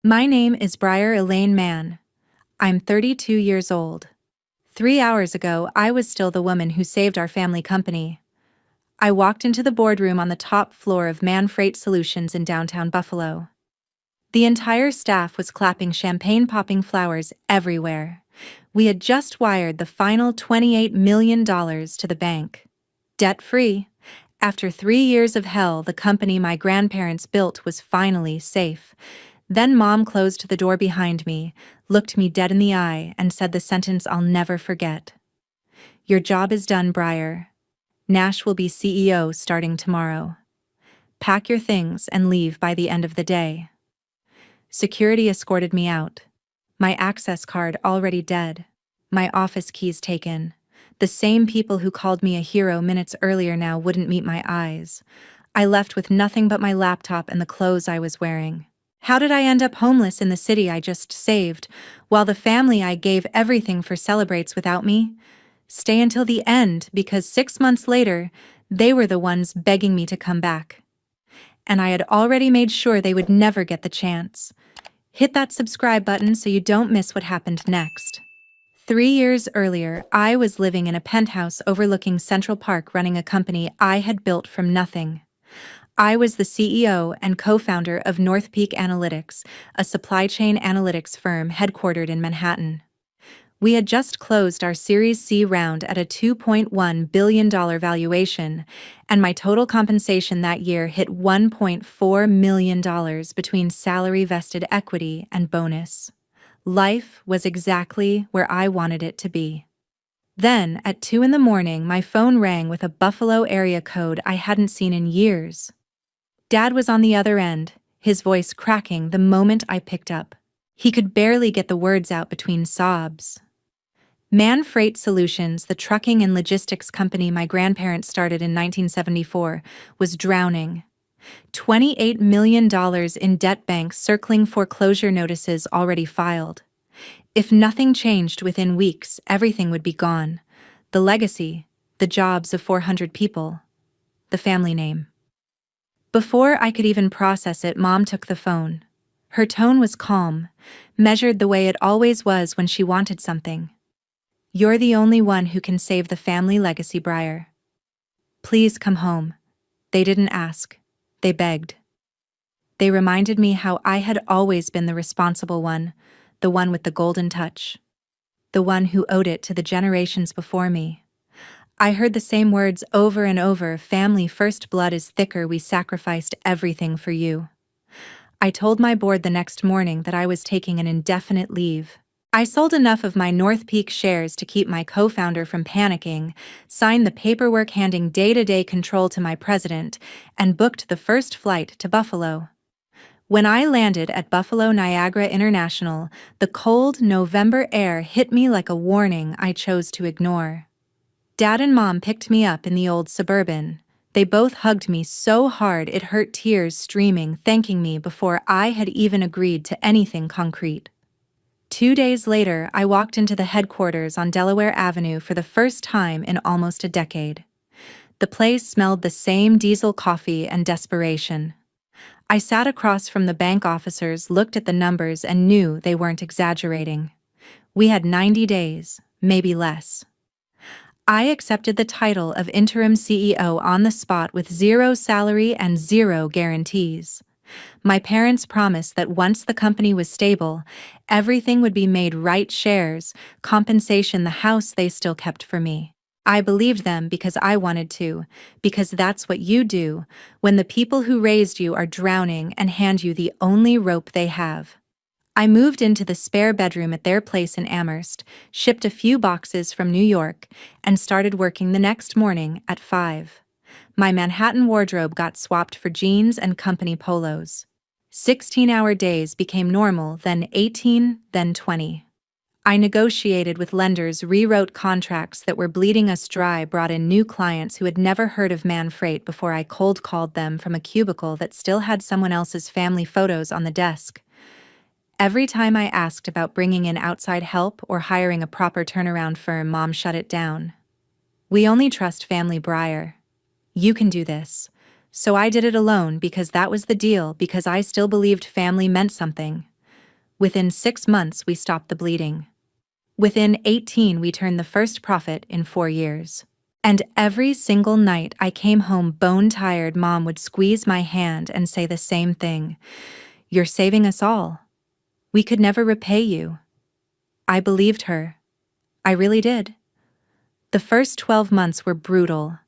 My name is Briar Elaine Mann. I'm 32 years old. 3 hours ago, I was still the woman who saved our family company. I walked into the boardroom on the top floor of Mann Freight Solutions in downtown Buffalo. The entire staff was clapping champagne-popping flowers everywhere. We had just wired the final $28 million to the bank. Debt-free. After 3 years of hell, the company my grandparents built was finally safe. Then Mom closed the door behind me, looked me dead in the eye, and said the sentence I'll never forget. Your job is done, Briar. Nash will be CEO starting tomorrow. Pack your things and leave by the end of the day. Security escorted me out. My access card already dead. My office keys taken. The same people who called me a hero minutes earlier now wouldn't meet my eyes. I left with nothing but my laptop and the clothes I was wearing. How did I end up homeless in the city I just saved, while the family I gave everything for celebrates without me? Stay until the end, because 6 months later, they were the ones begging me to come back. And I had already made sure they would never get the chance. Hit that subscribe button so you don't miss what happened next. 3 years earlier, I was living in a penthouse overlooking Central Park running a company I had built from nothing. I was the CEO and co-founder of North Peak Analytics, a supply chain analytics firm headquartered in Manhattan. We had just closed our Series C round at a $2.1 billion valuation, and my total compensation that year hit $1.4 million between salary-vested equity and bonus. Life was exactly where I wanted it to be. Then, at 2 in the morning, my phone rang with a Buffalo area code I hadn't seen in years. Dad was on the other end, his voice cracking the moment I picked up. He could barely get the words out between sobs. Mann Freight Solutions, the trucking and logistics company my grandparents started in 1974, was drowning. $28 million in debt, banks circling foreclosure notices already filed. If nothing changed within weeks, everything would be gone. The legacy, the jobs of 400 people, the family name. Before I could even process it, Mom took the phone. Her tone was calm, measured the way it always was when she wanted something. You're the only one who can save the family legacy, Briar. Please come home. They didn't ask. They begged. They reminded me how I had always been the responsible one, the one with the golden touch. The one who owed it to the generations before me. I heard the same words over and over: family first, blood is thicker, we sacrificed everything for you. I told my board the next morning that I was taking an indefinite leave. I sold enough of my North Peak shares to keep my co-founder from panicking, signed the paperwork handing day-to-day control to my president, and booked the first flight to Buffalo. When I landed at Buffalo Niagara International, the cold November air hit me like a warning I chose to ignore. Dad and Mom picked me up in the old Suburban. They both hugged me so hard it hurt, tears streaming, thanking me before I had even agreed to anything concrete. 2 days later, I walked into the headquarters on Delaware Avenue for the first time in almost a decade. The place smelled the same diesel coffee and desperation. I sat across from the bank officers, looked at the numbers, and knew they weren't exaggerating. We had 90 days, maybe less. I accepted the title of interim CEO on the spot with zero salary and zero guarantees. My parents promised that once the company was stable, everything would be made right: shares, compensation, the house they still kept for me. I believed them because I wanted to, because that's what you do when the people who raised you are drowning and hand you the only rope they have. I moved into the spare bedroom at their place in Amherst, shipped a few boxes from New York, and started working the next morning at 5. My Manhattan wardrobe got swapped for jeans and company polos. 16-hour days became normal, then 18, then 20. I negotiated with lenders, rewrote contracts that were bleeding us dry, brought in new clients who had never heard of Mann Freight before I cold called them from a cubicle that still had someone else's family photos on the desk. Every time I asked about bringing in outside help or hiring a proper turnaround firm, Mom shut it down. We only trust family, Briar. You can do this. So I did it alone because that was the deal, because I still believed family meant something. Within 6 months, we stopped the bleeding. Within 18, we turned the first profit in 4 years. And every single night I came home bone-tired, Mom would squeeze my hand and say the same thing. "You're saving us all. We could never repay you." I believed her. I really did. The first 12 months were brutal.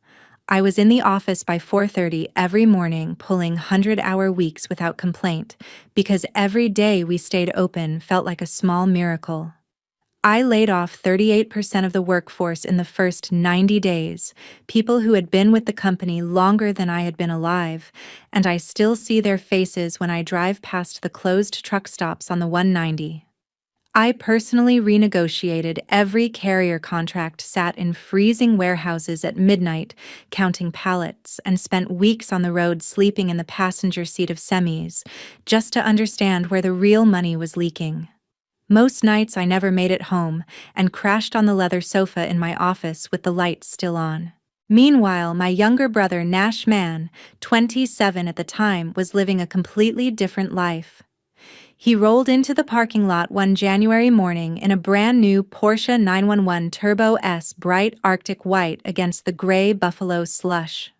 I was in the office by 4:30 every morning, pulling 100-hour weeks without complaint, because every day we stayed open felt like a small miracle. I laid off 38% of the workforce in the first 90 days, people who had been with the company longer than I had been alive, and I still see their faces when I drive past the closed truck stops on the 190. I personally renegotiated every carrier contract, sat in freezing warehouses at midnight, counting pallets, and spent weeks on the road sleeping in the passenger seat of semis, just to understand where the real money was leaking. Most nights I never made it home and crashed on the leather sofa in my office with the lights still on. Meanwhile, my younger brother Nash Mann, 27 at the time, was living a completely different life. He rolled into the parking lot one January morning in a brand new Porsche 911 Turbo S, bright Arctic white against the gray buffalo slush.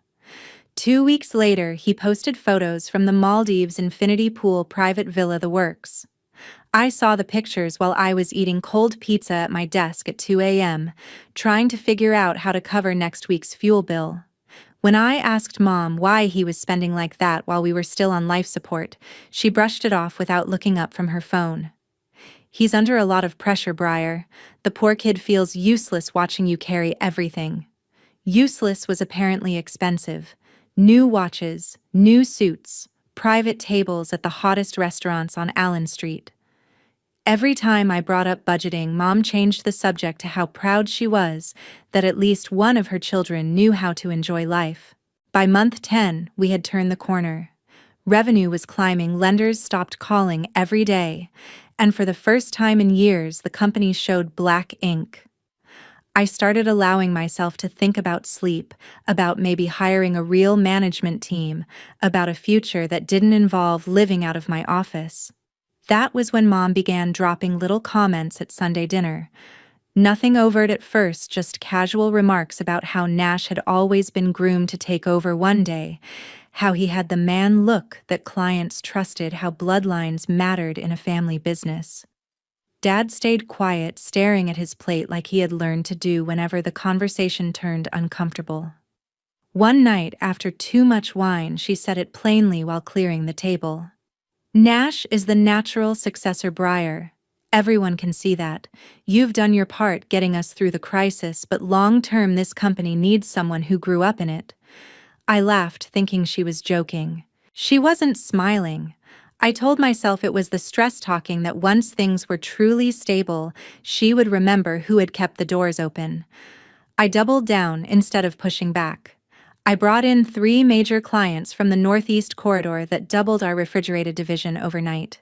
2 weeks later, he posted photos from the Maldives infinity pool private villa, the works. I saw the pictures while I was eating cold pizza at my desk at 2 a.m., trying to figure out how to cover next week's fuel bill. When I asked Mom why he was spending like that while we were still on life support, she brushed it off without looking up from her phone. "He's under a lot of pressure, Briar. The poor kid feels useless watching you carry everything." Useless was apparently expensive. New watches, new suits, private tables at the hottest restaurants on Allen Street. Every time I brought up budgeting, Mom changed the subject to how proud she was that at least one of her children knew how to enjoy life. By month 10, we had turned the corner. Revenue was climbing, lenders stopped calling every day, and for the first time in years, the company showed black ink. I started allowing myself to think about sleep, about maybe hiring a real management team, about a future that didn't involve living out of my office. That was when Mom began dropping little comments at Sunday dinner. Nothing overt at first, just casual remarks about how Nash had always been groomed to take over one day, how he had the man look that clients trusted, how bloodlines mattered in a family business. Dad stayed quiet, staring at his plate like he had learned to do whenever the conversation turned uncomfortable. One night, after too much wine, she said it plainly while clearing the table. "Nash is the natural successor, Briar. Everyone can see that. You've done your part getting us through the crisis, but long-term this company needs someone who grew up in it." I laughed, thinking she was joking. She wasn't smiling. I told myself it was the stress talking, that once things were truly stable, she would remember who had kept the doors open. I doubled down instead of pushing back. I brought in 3 major clients from the Northeast corridor that doubled our refrigerated division overnight.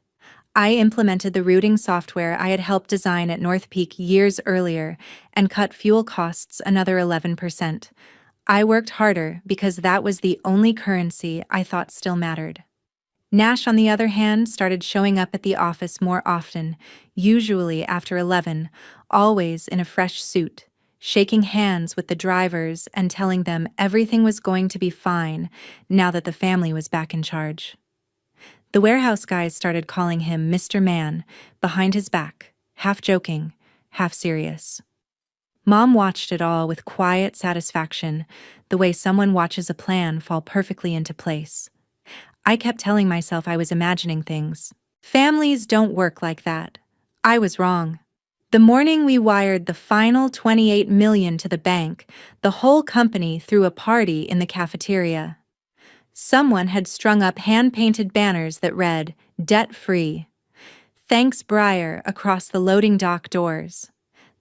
I implemented the routing software I had helped design at North Peak years earlier and cut fuel costs another 11%. I worked harder because that was the only currency I thought still mattered. Nash, on the other hand, started showing up at the office more often, usually after 11, always in a fresh suit, shaking hands with the drivers and telling them everything was going to be fine now that the family was back in charge. The warehouse guys started calling him Mr. Mann, behind his back, half joking, half serious. Mom watched it all with quiet satisfaction, the way someone watches a plan fall perfectly into place. I kept telling myself I was imagining things. Families don't work like that. I was wrong. The morning we wired the final $28 million to the bank, the whole company threw a party in the cafeteria. Someone had strung up hand-painted banners that read, "Debt-free. Thanks, Briar," across the loading dock doors.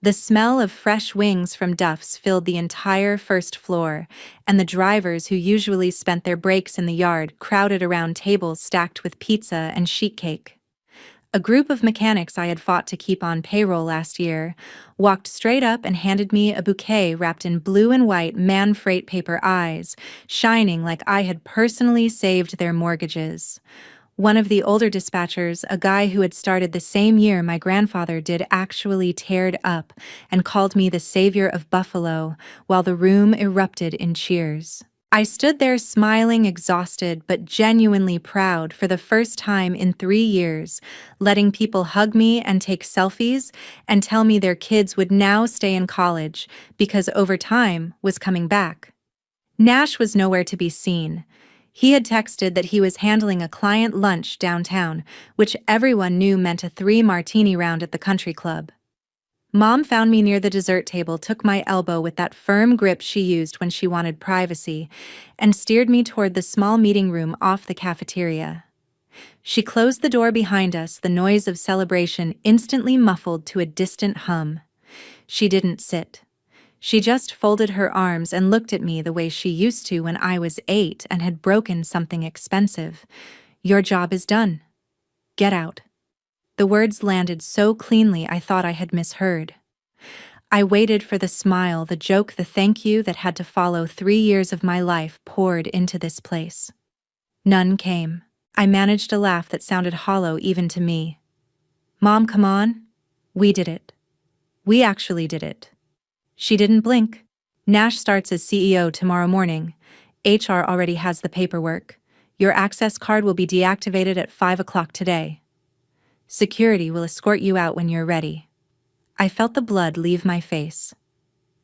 The smell of fresh wings from Duff's filled the entire first floor, and the drivers who usually spent their breaks in the yard crowded around tables stacked with pizza and sheet cake. A group of mechanics I had fought to keep on payroll last year walked straight up and handed me a bouquet wrapped in blue and white Mann Freight paper, eyes shining like I had personally saved their mortgages. One of the older dispatchers, a guy who had started the same year my grandfather did, actually teared up and called me the savior of Buffalo, while the room erupted in cheers. I stood there smiling, exhausted but genuinely proud for the first time in 3 years, letting people hug me and take selfies and tell me their kids would now stay in college because overtime was coming back. Nash was nowhere to be seen. He had texted that he was handling a client lunch downtown, which everyone knew meant a 3-martini round at the country club. Mom found me near the dessert table, took my elbow with that firm grip she used when she wanted privacy, and steered me toward the small meeting room off the cafeteria. She closed the door behind us, the noise of celebration instantly muffled to a distant hum. She didn't sit. She just folded her arms and looked at me the way she used to when I was 8 and had broken something expensive. "Your job is done. Get out." The words landed so cleanly I thought I had misheard. I waited for the smile, the joke, the thank you that had to follow. 3 years of my life poured into this place. None came. I managed a laugh that sounded hollow even to me. "Mom, come on. We did it. We actually did it." She didn't blink. "Nash starts as CEO tomorrow morning. HR already has the paperwork. Your access card will be deactivated at 5 o'clock today. Security will escort you out when you're ready." I felt the blood leave my face.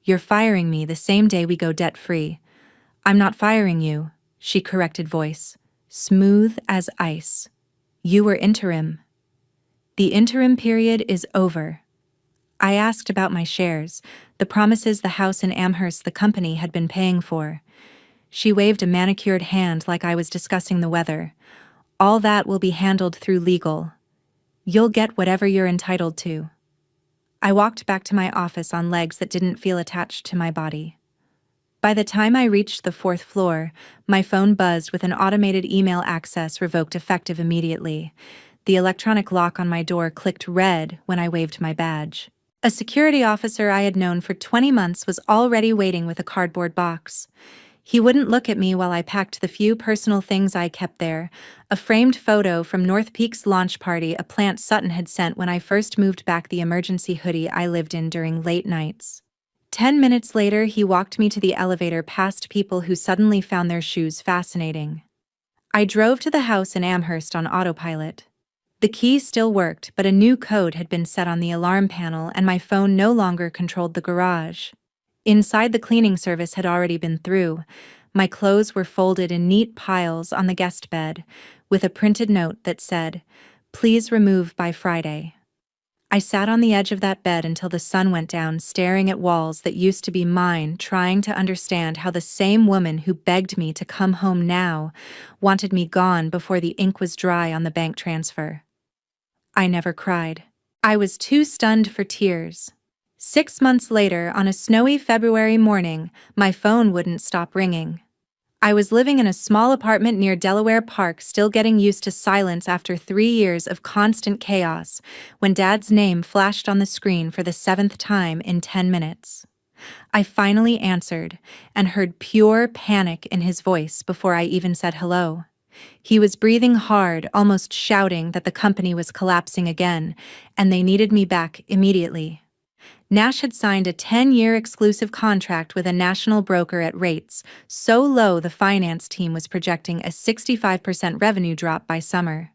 "You're firing me the same day we go debt-free." "I'm not firing you," she corrected, voice smooth as ice. "You were interim. The interim period is over." I asked about my shares, the promises, the house in Amherst the company had been paying for. She waved a manicured hand like I was discussing the weather. "All that will be handled through legal. You'll get whatever you're entitled to." I walked back to my office on legs that didn't feel attached to my body. By the time I reached the 4th floor, my phone buzzed with an automated email access revoked, effective immediately. The electronic lock on my door clicked red when I waved my badge. A security officer I had known for 20 months was already waiting with a cardboard box. He wouldn't look at me while I packed the few personal things I kept there: a framed photo from North Peak's launch party, a plant Sutton had sent when I first moved back, the emergency hoodie I lived in during late nights. 10 minutes later, he walked me to the elevator past people who suddenly found their shoes fascinating. I drove to the house in Amherst on autopilot. The key still worked, but a new code had been set on the alarm panel and my phone no longer controlled the garage. Inside, the cleaning service had already been through. My clothes were folded in neat piles on the guest bed, with a printed note that said, "Please remove by Friday." I sat on the edge of that bed until the sun went down, staring at walls that used to be mine, trying to understand how the same woman who begged me to come home now wanted me gone before the ink was dry on the bank transfer. I never cried. I was too stunned for tears. 6 months later, on a snowy February morning, my phone wouldn't stop ringing. I was living in a small apartment near Delaware Park, still getting used to silence after 3 years of constant chaos, when Dad's name flashed on the screen for the 7th time in 10 minutes. I finally answered and heard pure panic in his voice before I even said hello. He was breathing hard, almost shouting that the company was collapsing again, and they needed me back immediately. Nash had signed a 10-year exclusive contract with a national broker at rates so low the finance team was projecting a 65% revenue drop by summer.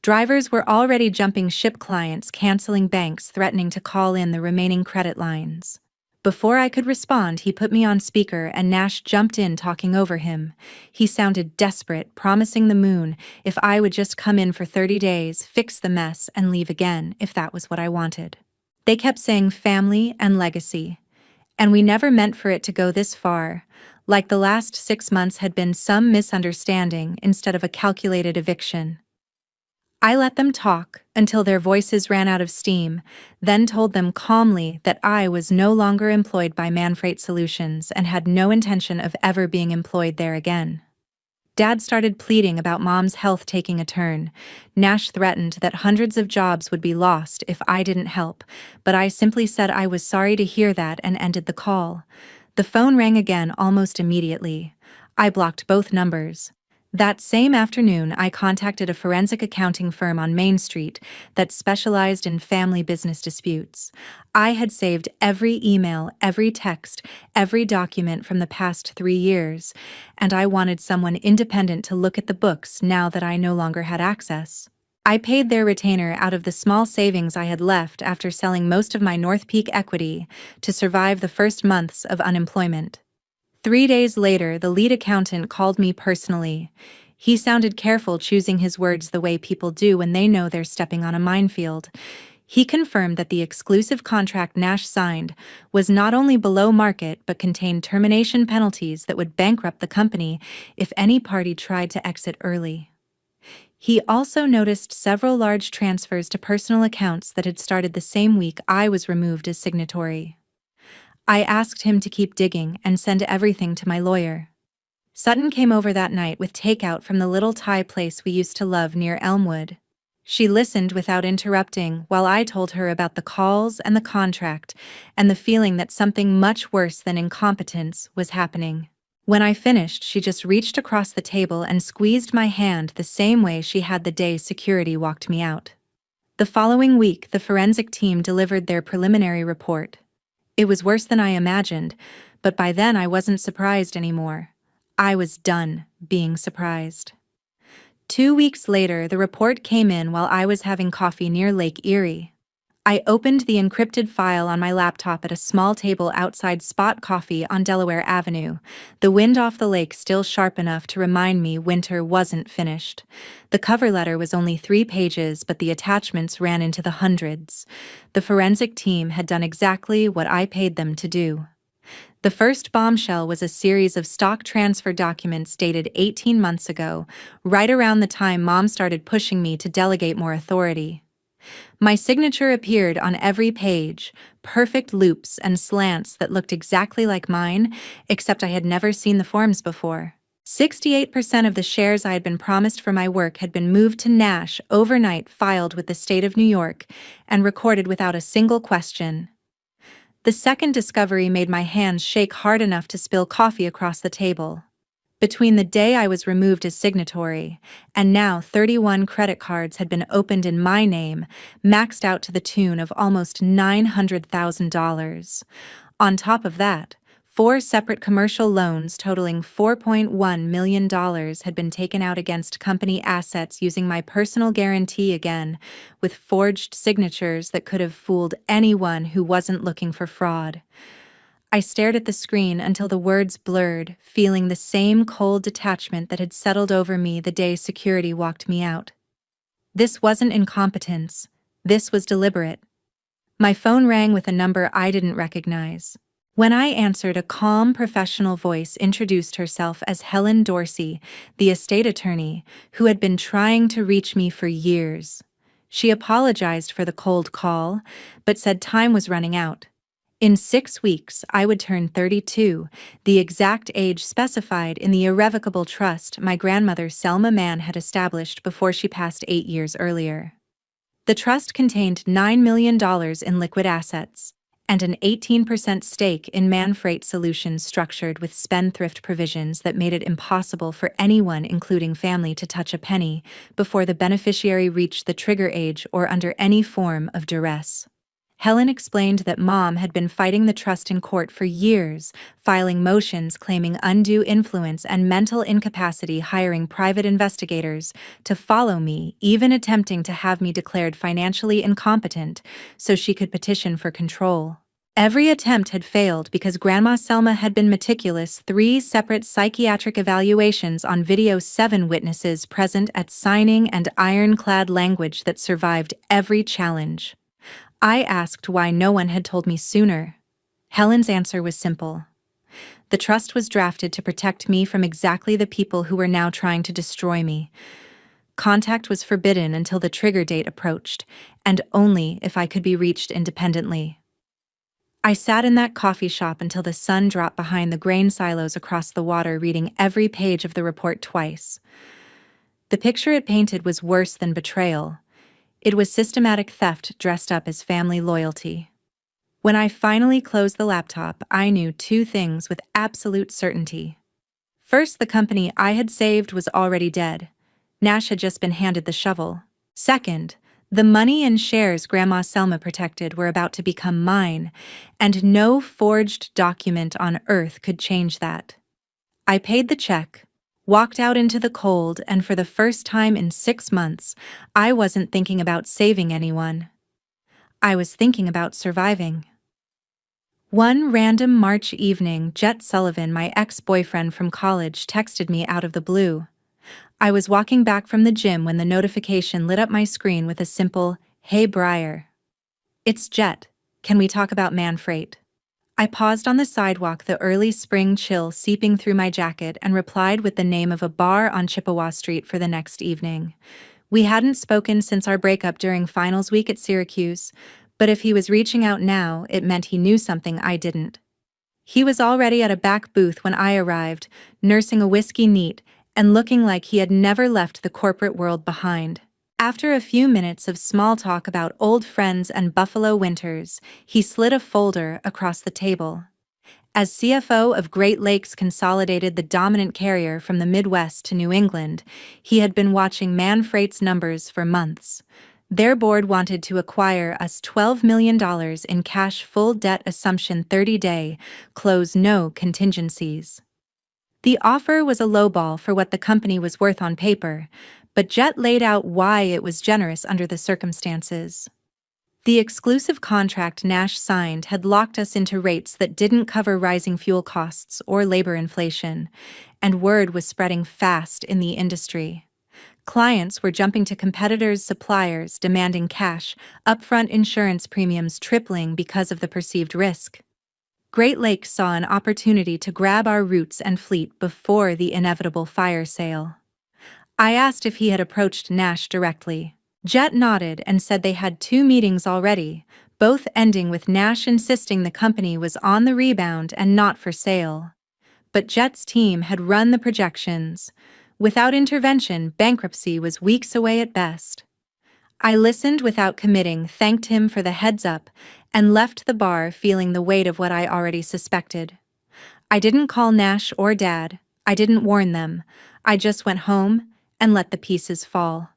Drivers were already jumping ship, clients canceling, banks threatening to call in the remaining credit lines. Before I could respond, he put me on speaker and Nash jumped in, talking over him. He sounded desperate, promising the moon if I would just come in for 30 days, fix the mess, and leave again if that was what I wanted. They kept saying family and legacy, and we never meant for it to go this far, like the last 6 months had been some misunderstanding instead of a calculated eviction. I let them talk until their voices ran out of steam, then told them calmly that I was no longer employed by Mann Freight Solutions and had no intention of ever being employed there again. Dad started pleading about Mom's health taking a turn. Nash threatened that hundreds of jobs would be lost if I didn't help, but I simply said I was sorry to hear that and ended the call. The phone rang again almost immediately. I blocked both numbers. That same afternoon, I contacted a forensic accounting firm on Main Street that specialized in family business disputes. I had saved every email, every text, every document from the past 3 years, and I wanted someone independent to look at the books now that I no longer had access. I paid their retainer out of the small savings I had left after selling most of my North Peak equity to survive the first months of unemployment. 3 days later, the lead accountant called me personally. He sounded careful, choosing his words the way people do when they know they're stepping on a minefield. He confirmed that the exclusive contract Nash signed was not only below market but contained termination penalties that would bankrupt the company if any party tried to exit early. He also noticed several large transfers to personal accounts that had started the same week I was removed as signatory. I asked him to keep digging and send everything to my lawyer. Sutton came over that night with takeout from the little Thai place we used to love near Elmwood. She listened without interrupting while I told her about the calls and the contract and the feeling that something much worse than incompetence was happening. When I finished, she just reached across the table and squeezed my hand the same way she had the day security walked me out. The following week, the forensic team delivered their preliminary report. It was worse than I imagined, but by then I wasn't surprised anymore. I was done being surprised. 2 weeks later, the report came in while I was having coffee near Lake Erie. I opened the encrypted file on my laptop at a small table outside Spot Coffee on Delaware Avenue, the wind off the lake still sharp enough to remind me winter wasn't finished. The cover letter was only 3 pages, but the attachments ran into the hundreds. The forensic team had done exactly what I paid them to do. The first bombshell was a series of stock transfer documents dated 18 months ago, right around the time Mom started pushing me to delegate more authority. My signature appeared on every page, perfect loops and slants that looked exactly like mine, except I had never seen the forms before. 68% of the shares I had been promised for my work had been moved to Nash overnight, filed with the state of New York, and recorded without a single question. The second discovery made my hands shake hard enough to spill coffee across the table. Between the day I was removed as signatory and now 31 credit cards had been opened in my name, maxed out to the tune of almost $900,000. On top of that, 4 separate commercial loans totaling $4.1 million had been taken out against company assets using my personal guarantee again, with forged signatures that could have fooled anyone who wasn't looking for fraud. I stared at the screen until the words blurred, feeling the same cold detachment that had settled over me the day security walked me out. This wasn't incompetence. This was deliberate. My phone rang with a number I didn't recognize. When I answered, a calm, professional voice introduced herself as Helen Dorsey, the estate attorney, who had been trying to reach me for years. She apologized for the cold call, but said time was running out. In 6 weeks, I would turn 32, the exact age specified in the irrevocable trust my grandmother Selma Mann had established before she passed 8 years earlier. The trust contained $9 million in liquid assets and an 18% stake in Mann Freight Solutions structured with spendthrift provisions that made it impossible for anyone, including family, to touch a penny before the beneficiary reached the trigger age or under any form of duress. Helen explained that Mom had been fighting the trust in court for years, filing motions claiming undue influence and mental incapacity, hiring private investigators to follow me, even attempting to have me declared financially incompetent so she could petition for control. Every attempt had failed because Grandma Selma had been meticulous. 3 separate psychiatric evaluations on video, 7 witnesses present at signing, and ironclad language that survived every challenge. I asked why no one had told me sooner. Helen's answer was simple. The trust was drafted to protect me from exactly the people who were now trying to destroy me. Contact was forbidden until the trigger date approached, and only if I could be reached independently. I sat in that coffee shop until the sun dropped behind the grain silos across the water, reading every page of the report twice. The picture it painted was worse than betrayal. It was systematic theft dressed up as family loyalty. When I finally closed the laptop, I knew 2 things with absolute certainty. First, the company I had saved was already dead. Nash had just been handed the shovel. Second, the money and shares Grandma Selma protected were about to become mine, and no forged document on earth could change that. I paid the check, walked out into the cold, and for the first time in 6 months, I wasn't thinking about saving anyone. I was thinking about surviving. One random March evening, Jet Sullivan, my ex-boyfriend from college, texted me out of the blue. I was walking back from the gym when the notification lit up my screen with a simple, "Hey Briar. It's Jet. Can we talk about Mann Freight?" I paused on the sidewalk, the early spring chill seeping through my jacket, and replied with the name of a bar on Chippewa Street for the next evening. We hadn't spoken since our breakup during finals week at Syracuse, but if he was reaching out now, it meant he knew something I didn't. He was already at a back booth when I arrived, nursing a whiskey neat and looking like he had never left the corporate world behind. After a few minutes of small talk about old friends and Buffalo winters, he slid a folder across the table. As CFO of Great Lakes Consolidated, the dominant carrier from the Midwest to New England, he had been watching Mann Freight's numbers for months. Their board wanted to acquire us $12 million in cash, full debt assumption, 30-day, close, no contingencies. The offer was a lowball for what the company was worth on paper, but Jet laid out why it was generous under the circumstances. The exclusive contract Nash signed had locked us into rates that didn't cover rising fuel costs or labor inflation, and word was spreading fast in the industry. Clients were jumping to competitors' suppliers, demanding cash, upfront insurance premiums tripling because of the perceived risk. Great Lakes saw an opportunity to grab our routes and fleet before the inevitable fire sale. I asked if he had approached Nash directly. Jet nodded and said they had 2 meetings already, both ending with Nash insisting the company was on the rebound and not for sale. But Jet's team had run the projections. Without intervention, bankruptcy was weeks away at best. I listened without committing, thanked him for the heads up, and left the bar feeling the weight of what I already suspected. I didn't call Nash or Dad. I didn't warn them. I just went home and let the pieces fall.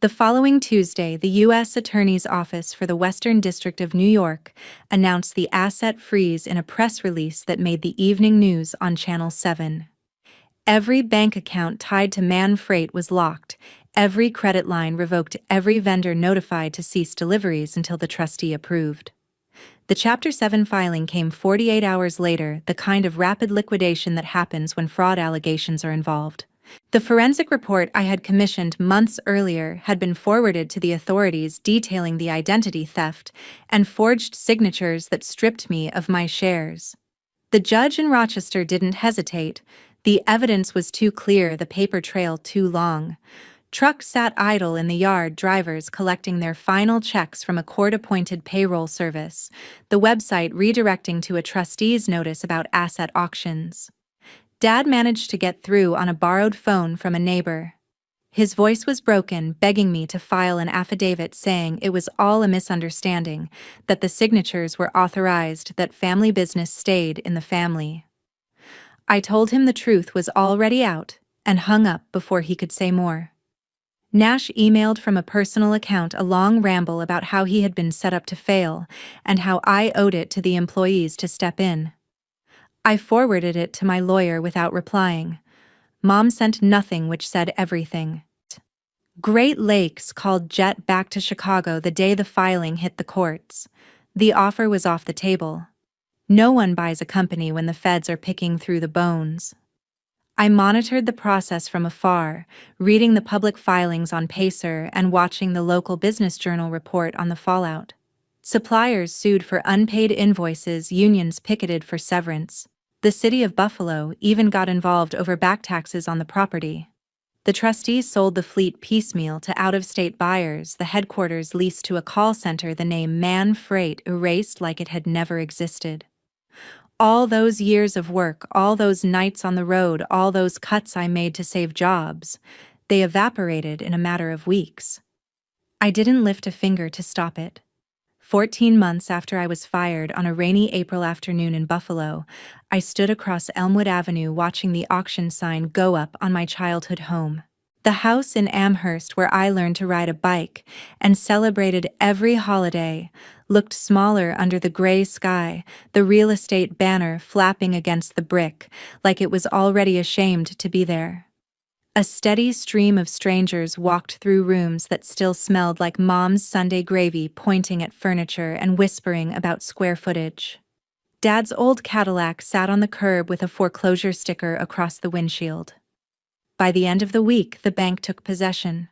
The following Tuesday, the U.S. Attorney's Office for the Western District of New York announced the asset freeze in a press release that made the evening news on Channel 7. Every bank account tied to Mann Freight was locked, every credit line revoked, every vendor notified to cease deliveries until the trustee approved. The Chapter 7 filing came 48 hours later, the kind of rapid liquidation that happens when fraud allegations are involved. The forensic report I had commissioned months earlier had been forwarded to the authorities, detailing the identity theft and forged signatures that stripped me of my shares. The judge in Rochester didn't hesitate. The evidence was too clear, the paper trail too long. Trucks sat idle in the yard, drivers collecting their final checks from a court-appointed payroll service, the website redirecting to a trustee's notice about asset auctions. Dad managed to get through on a borrowed phone from a neighbor. His voice was broken, begging me to file an affidavit saying it was all a misunderstanding, that the signatures were authorized, that family business stayed in the family. I told him the truth was already out, and hung up before he could say more. Nash emailed from a personal account a long ramble about how he had been set up to fail, and how I owed it to the employees to step in. I forwarded it to my lawyer without replying. Mom sent nothing, which said everything. Great Lakes called Jet back to Chicago the day the filing hit the courts. The offer was off the table. No one buys a company when the feds are picking through the bones. I monitored the process from afar, reading the public filings on Pacer and watching the local Business Journal report on the fallout. Suppliers sued for unpaid invoices, unions picketed for severance. The city of Buffalo even got involved over back taxes on the property. The trustees sold the fleet piecemeal to out-of-state buyers, the headquarters leased to a call center, the name Mann Freight erased like it had never existed. All those years of work, all those nights on the road, all those cuts I made to save jobs, they evaporated in a matter of weeks. I didn't lift a finger to stop it. 14 months after I was fired on a rainy April afternoon in Buffalo, I stood across Elmwood Avenue watching the auction sign go up on my childhood home. The house in Amherst where I learned to ride a bike and celebrated every holiday looked smaller under the gray sky, the real estate banner flapping against the brick like it was already ashamed to be there. A steady stream of strangers walked through rooms that still smelled like Mom's Sunday gravy, pointing at furniture and whispering about square footage. Dad's old Cadillac sat on the curb with a foreclosure sticker across the windshield. By the end of the week, the bank took possession.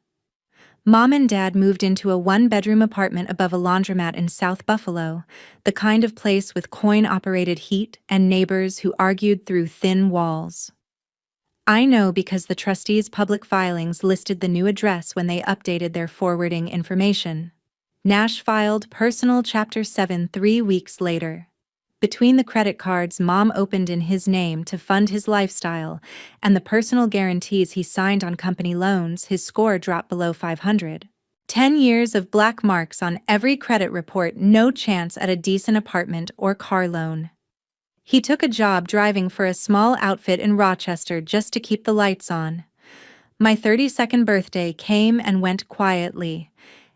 Mom and Dad moved into a one-bedroom apartment above a laundromat in South Buffalo, the kind of place with coin-operated heat and neighbors who argued through thin walls. I know because the trustees' public filings listed the new address when they updated their forwarding information. Nash filed personal Chapter 7 3 weeks later. Between the credit cards Mom opened in his name to fund his lifestyle and the personal guarantees he signed on company loans, his score dropped below 500. 10 years of black marks on every credit report, no chance at a decent apartment or car loan. He took a job driving for a small outfit in Rochester just to keep the lights on. My 32nd birthday came and went quietly.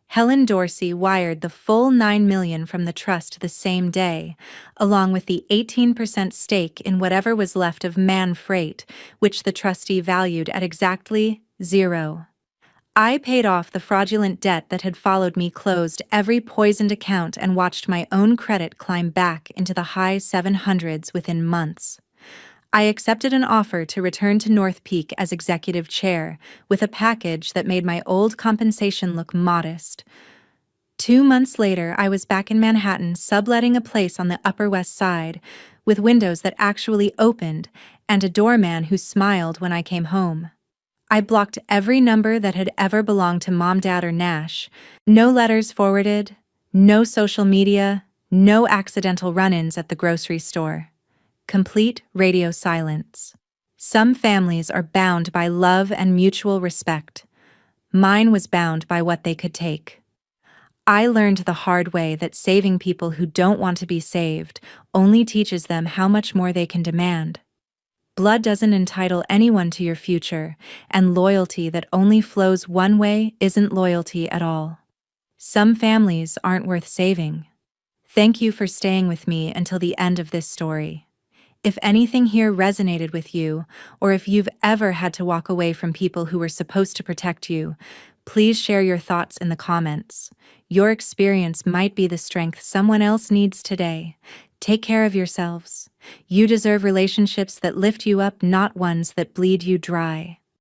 Helen Dorsey wired the full $9 million from the trust the same day, along with the 18% stake in whatever was left of Mann Freight, which the trustee valued at exactly $0. I paid off the fraudulent debt that had followed me, closed every poisoned account, and watched my own credit climb back into the high 700s within months. I accepted an offer to return to North Peak as executive chair, with a package that made my old compensation look modest. 2 months later, I was back in Manhattan, subletting a place on the Upper West Side, with windows that actually opened and a doorman who smiled when I came home. I blocked every number that had ever belonged to Mom, Dad, or Nash. No letters forwarded, no social media, no accidental run-ins at the grocery store. Complete radio silence. Some families are bound by love and mutual respect. Mine was bound by what they could take. I learned the hard way that saving people who don't want to be saved only teaches them how much more they can demand. Blood doesn't entitle anyone to your future, and loyalty that only flows one way isn't loyalty at all. Some families aren't worth saving. Thank you for staying with me until the end of this story. If anything here resonated with you, or if you've ever had to walk away from people who were supposed to protect you, please share your thoughts in the comments. Your experience might be the strength someone else needs today. Take care of yourselves. You deserve relationships that lift you up, not ones that bleed you dry.